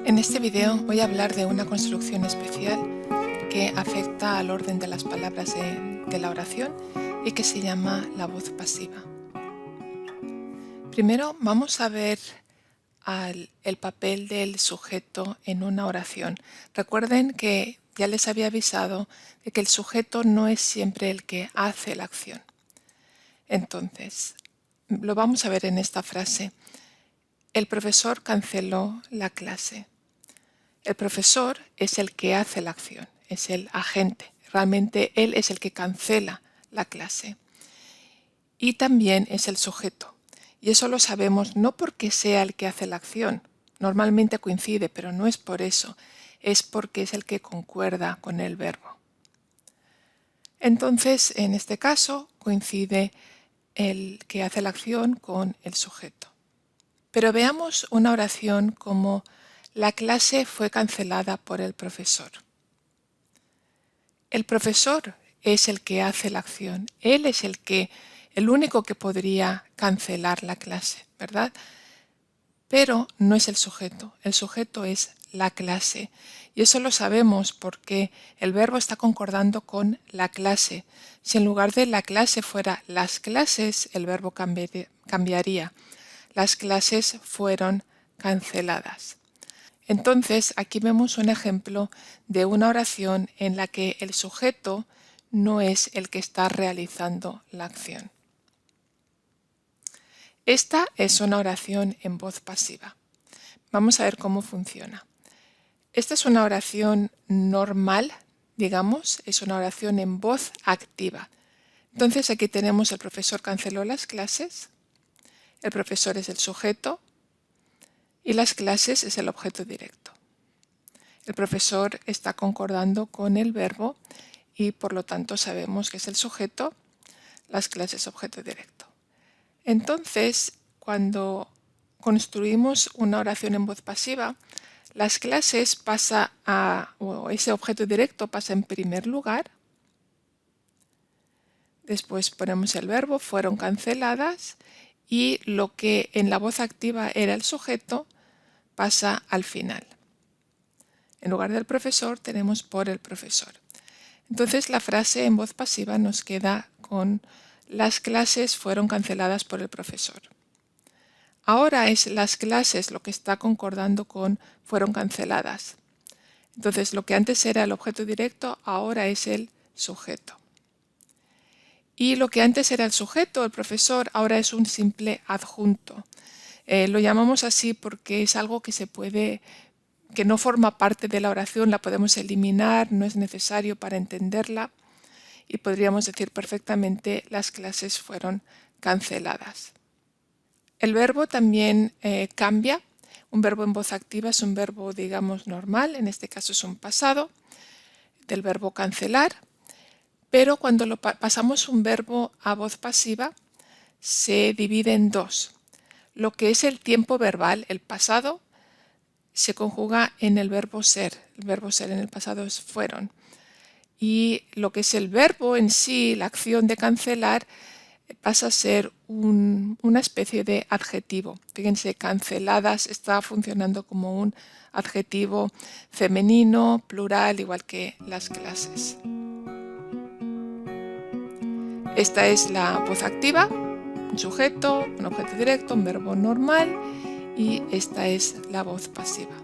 En este video voy a hablar de una construcción especial que afecta al orden de las palabras de la oración y que se llama la voz pasiva. Primero vamos a ver el papel del sujeto en una oración. Recuerden que ya les había avisado de que el sujeto no es siempre el que hace la acción. Entonces, lo vamos a ver en esta frase. El profesor canceló la clase. El profesor es el que hace la acción, es el agente. Realmente él es el que cancela la clase. Y también es el sujeto. Y eso lo sabemos no porque sea el que hace la acción. Normalmente coincide, pero no es por eso. Es porque es el que concuerda con el verbo. Entonces, en este caso, coincide el que hace la acción con el sujeto. Pero veamos una oración como la clase fue cancelada por el profesor. El profesor es el que hace la acción. Él es el único que podría cancelar la clase, ¿verdad? Pero no es el sujeto. El sujeto es la clase. Y eso lo sabemos porque el verbo está concordando con la clase. Si en lugar de la clase fuera las clases, el verbo cambiaría. Las clases fueron canceladas. Entonces, aquí vemos un ejemplo de una oración en la que el sujeto no es el que está realizando la acción. Esta es una oración en voz pasiva. Vamos a ver cómo funciona. Esta es una oración normal, digamos, es una oración en voz activa. Entonces, aquí tenemos el profesor canceló las clases, el profesor es el sujeto y las clases es el objeto directo. El profesor está concordando con el verbo y por lo tanto sabemos que es el sujeto, las clases objeto directo. Entonces, cuando construimos una oración en voz pasiva, las clases o ese objeto directo pasa en primer lugar, después ponemos el verbo, fueron canceladas, y lo que en la voz activa era el sujeto pasa al final. En lugar del profesor tenemos por el profesor. Entonces la frase en voz pasiva nos queda con las clases fueron canceladas por el profesor. Ahora es las clases lo que está concordando con fueron canceladas. Entonces lo que antes era el objeto directo ahora es el sujeto. Y lo que antes era el sujeto, el profesor, ahora es un simple adjunto. Lo llamamos así porque es algo que no forma parte de la oración, la podemos eliminar, no es necesario para entenderla y podríamos decir perfectamente las clases fueron canceladas. El verbo también cambia. Un verbo en voz activa es un verbo, digamos, normal, en este caso es un pasado, del verbo cancelar, pero cuando pasamos un verbo a voz pasiva se divide en dos. Lo que es el tiempo verbal, el pasado, se conjuga en el verbo ser. El verbo ser en el pasado es fueron. Y lo que es el verbo en sí, la acción de cancelar, pasa a ser una especie de adjetivo. Fíjense, canceladas está funcionando como un adjetivo femenino, plural, igual que las clases. Esta es la voz activa, un sujeto, un objeto directo, un verbo normal, y esta es la voz pasiva.